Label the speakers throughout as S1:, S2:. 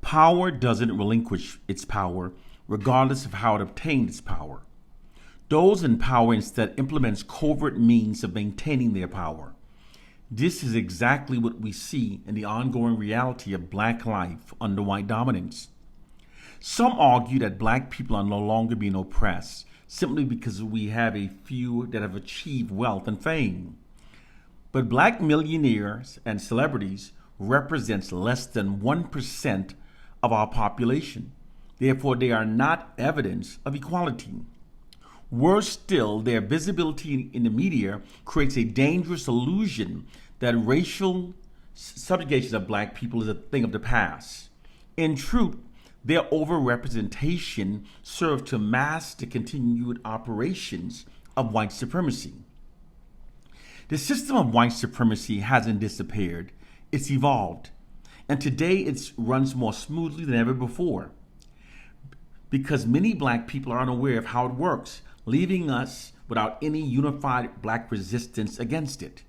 S1: Power doesn't relinquish its power, regardless of how it obtained its power. Those in power instead implements covert means of maintaining their power. This is exactly what we see in the ongoing reality of black life under white dominance. Some argue that black people are no longer being oppressed simply because we have a few that have achieved wealth and fame. But black millionaires and celebrities represents less than 1% of our population. Therefore, they are not evidence of equality. Worse still, their visibility in the media creates a dangerous illusion that racial subjugation of black people is a thing of the past. In truth, their overrepresentation served to mask the continued operations of white supremacy. The system of white supremacy hasn't disappeared, it's evolved. And today it runs more smoothly than ever before. Because many black people are unaware of how it works, leaving us without any unified black resistance against it.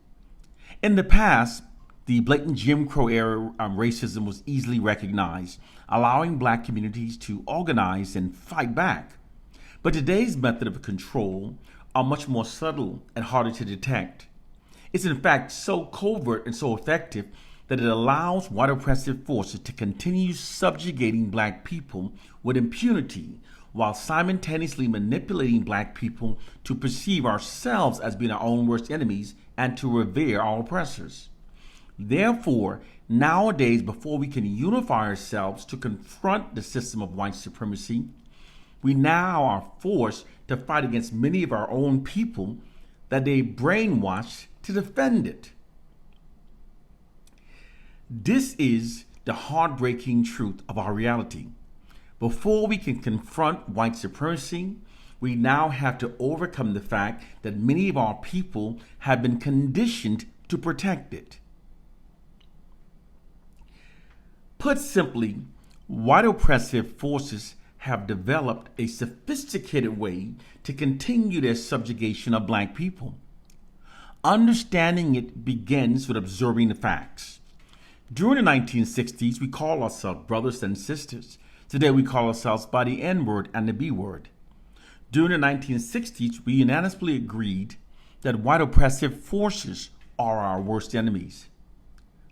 S1: In the past, the blatant Jim Crow era racism was easily recognized, allowing black communities to organize and fight back. But today's method of control are much more subtle and harder to detect. It's in fact so covert and so effective that it allows white oppressive forces to continue subjugating black people with impunity while simultaneously manipulating black people to perceive ourselves as being our own worst enemies and to revere our oppressors. Therefore, nowadays, before we can unify ourselves to confront the system of white supremacy, we now are forced to fight against many of our own people that they brainwashed to defend it. This is the heartbreaking truth of our reality. Before we can confront white supremacy, we now have to overcome the fact that many of our people have been conditioned to protect it. Put simply, white oppressive forces have developed a sophisticated way to continue their subjugation of black people. Understanding it begins with observing the facts. During the 1960s, we called ourselves brothers and sisters. Today, we call ourselves by the N word and the B word. During the 1960s, we unanimously agreed that white oppressive forces are our worst enemies.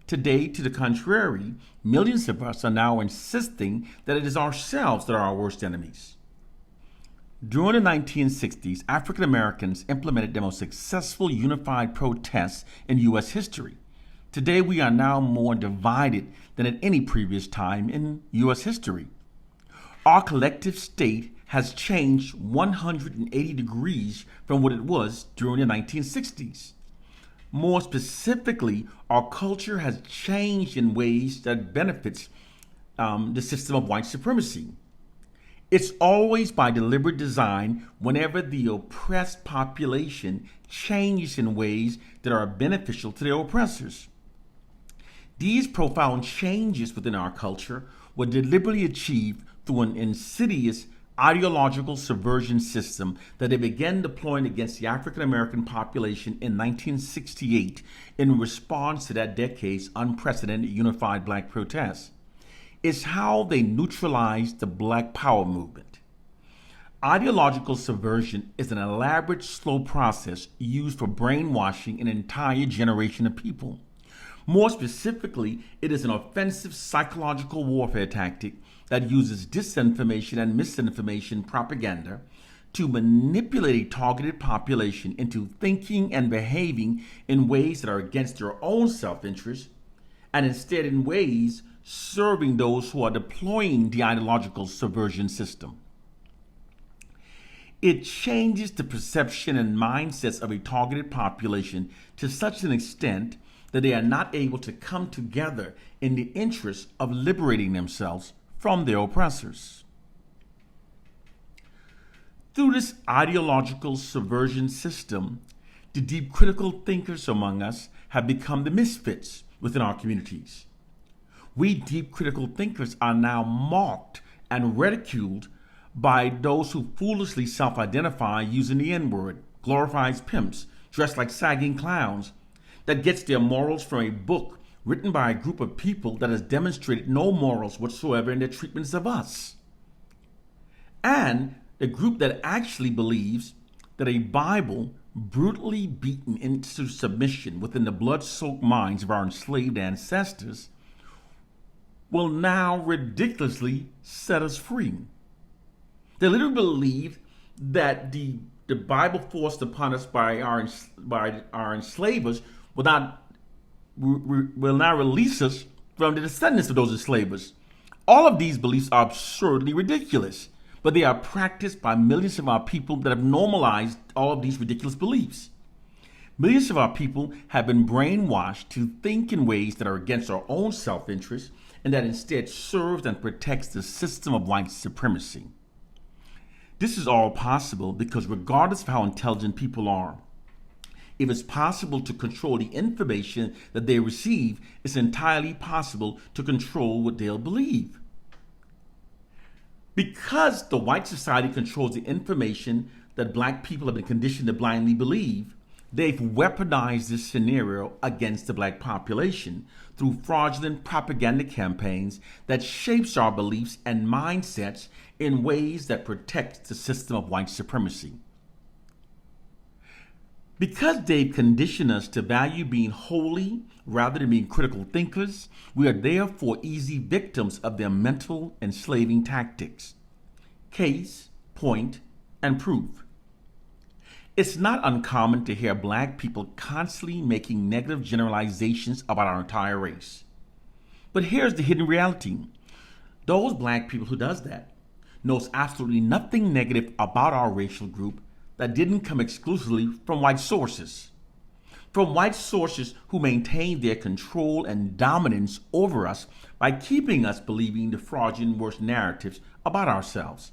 S1: Today, to the contrary, millions of us are now insisting that it is ourselves that are our worst enemies. During the 1960s, African Americans implemented the most successful unified protests in U.S. history. Today, we are now more divided than at any previous time in U.S. history. Our collective state has changed 180 degrees from what it was during the 1960s. More specifically, our culture has changed in ways that benefits the system of white supremacy. It's always by deliberate design whenever the oppressed population changes in ways that are beneficial to their oppressors. These profound changes within our culture were deliberately achieved through an insidious ideological subversion system that they began deploying against the African American population in 1968 in response to that decade's unprecedented unified black protests. It's how they neutralized the Black Power movement. Ideological subversion is an elaborate, slow process used for brainwashing an entire generation of people. More specifically, it is an offensive psychological warfare tactic that uses disinformation and misinformation propaganda to manipulate a targeted population into thinking and behaving in ways that are against their own self-interest, and instead in ways serving those who are deploying the ideological subversion system. It changes the perception and mindsets of a targeted population to such an extent that they are not able to come together in the interest of liberating themselves from their oppressors. Through this ideological subversion system, the deep critical thinkers among us have become the misfits within our communities. We deep critical thinkers are now mocked and ridiculed by those who foolishly self-identify using the N-word, glorifies pimps, dressed like sagging clowns, that gets their morals from a book written by a group of people that has demonstrated no morals whatsoever in their treatments of us. And the group that actually believes that a Bible brutally beaten into submission within the blood-soaked minds of our enslaved ancestors will now ridiculously set us free. They literally believe that the Bible forced upon us by our enslavers will now release us from the descendants of those enslavers. All of these beliefs are absurdly ridiculous, but they are practiced by millions of our people that have normalized all of these ridiculous beliefs. Millions of our people have been brainwashed to think in ways that are against our own self-interest and that instead serves and protects the system of white supremacy. This is all possible because regardless of how intelligent people are, if it's possible to control the information that they receive, it's entirely possible to control what they'll believe. Because the white society controls the information that black people have been conditioned to blindly believe, they've weaponized this scenario against the black population through fraudulent propaganda campaigns that shapes our beliefs and mindsets in ways that protect the system of white supremacy. Because they've conditioned us to value being holy rather than being critical thinkers, we are therefore easy victims of their mental enslaving tactics. Case, point, and proof. It's not uncommon to hear black people constantly making negative generalizations about our entire race. But here's the hidden reality. Those black people who does that knows absolutely nothing negative about our racial group that didn't come exclusively from white sources. From white sources who maintain their control and dominance over us by keeping us believing the fraudulent worst narratives about ourselves.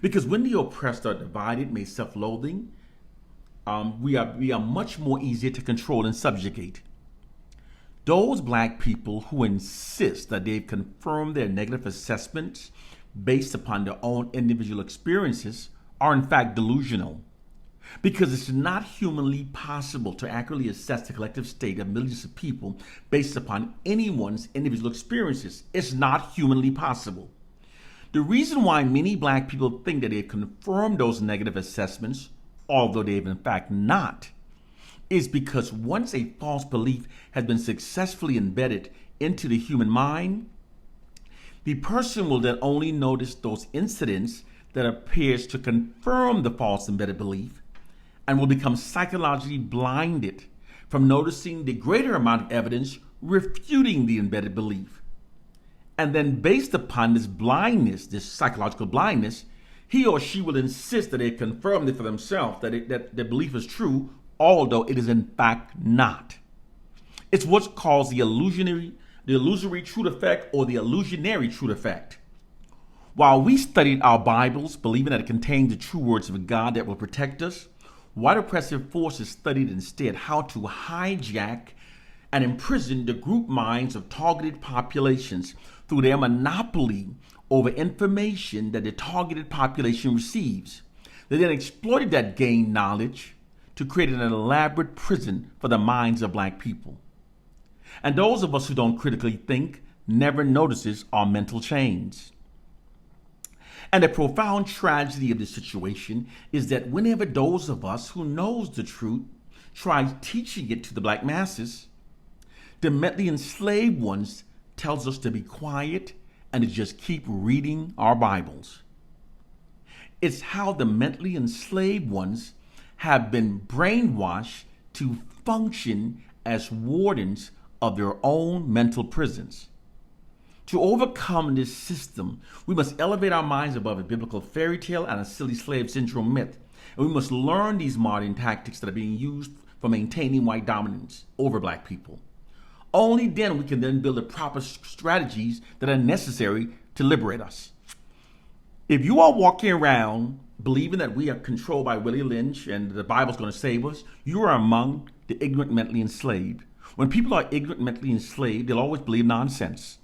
S1: Because when the oppressed are divided, made self-loathing, we are much more easier to control and subjugate. Those black people who insist that they've confirmed their negative assessments based upon their own individual experiences are in fact delusional. Because it's not humanly possible to accurately assess the collective state of millions of people based upon anyone's individual experiences. It's not humanly possible. The reason why many black people think that they've confirmed those negative assessments, although they've in fact not, is because once a false belief has been successfully embedded into the human mind, the person will then only notice those incidents that appears to confirm the false embedded belief and will become psychologically blinded from noticing the greater amount of evidence refuting the embedded belief. And then based upon this blindness, this psychological blindness, he or she will insist that they confirmed it for themselves, that the belief is true, although it is in fact not. It's what's called the illusory truth effect or the illusionary truth effect. While we studied our Bibles, believing that it contained the true words of God that will protect us, white oppressive forces studied instead how to hijack and imprison the group minds of targeted populations through their monopoly over information that the targeted population receives. They then exploited that gained knowledge to create an elaborate prison for the minds of black people. And those of us who don't critically think never notices our mental chains. And the profound tragedy of the situation is that whenever those of us who knows the truth try teaching it to the black masses, the mentally enslaved ones tells us to be quiet and to just keep reading our Bibles. It's how the mentally enslaved ones have been brainwashed to function as wardens of their own mental prisons. To overcome this system, we must elevate our minds above a biblical fairy tale and a silly slave syndrome myth. And we must learn these modern tactics that are being used for maintaining white dominance over black people. Only then we can then build the proper strategies that are necessary to liberate us. If you are walking around believing that we are controlled by Willie Lynch and the Bible's going to save us, you are among the ignorant mentally enslaved. When people are ignorant mentally enslaved, they'll always believe nonsense.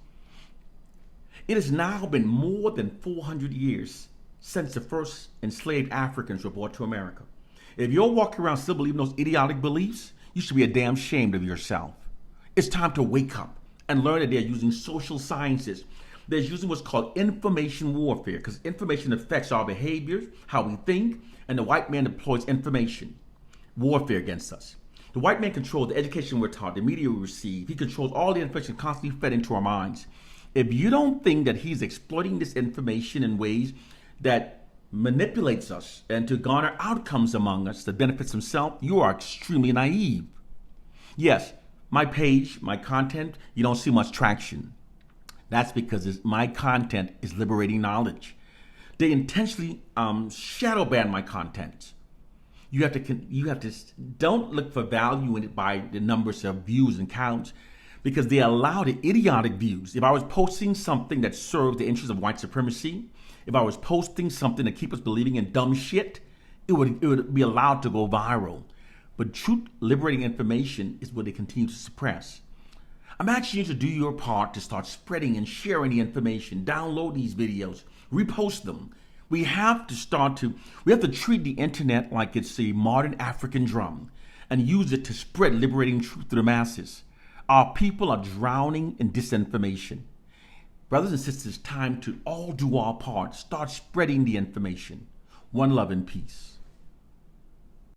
S1: It has now been more than 400 years since the first enslaved Africans were brought to America. If you're walking around still believing those idiotic beliefs, you should be a damn ashamed of yourself. It's time to wake up and learn that they're using social sciences. They're using what's called information warfare because information affects our behaviors, how we think, and the white man deploys information warfare against us. The white man controls the education we're taught, the media we receive. He controls all the information constantly fed into our minds. If you don't think that he's exploiting this information in ways that manipulates us and to garner outcomes among us that benefits himself, you are extremely naive. Yes, my page, my content, you don't see much traction. That's because my content is liberating knowledge. They intentionally shadow ban my content. You have to don't look for value in it by the numbers of views and counts, because they allow the idiotic views. If I was posting something that served the interests of white supremacy, if I was posting something to keep us believing in dumb shit, it would be allowed to go viral. But truth liberating information is what they continue to suppress. I'm asking you to do your part to start spreading and sharing the information. Download these videos, repost them. We have to treat the internet like it's a modern African drum and use it to spread liberating truth to the masses. Our people are drowning in disinformation. Brothers and sisters, time to all do our part. Start spreading the information. One love and peace.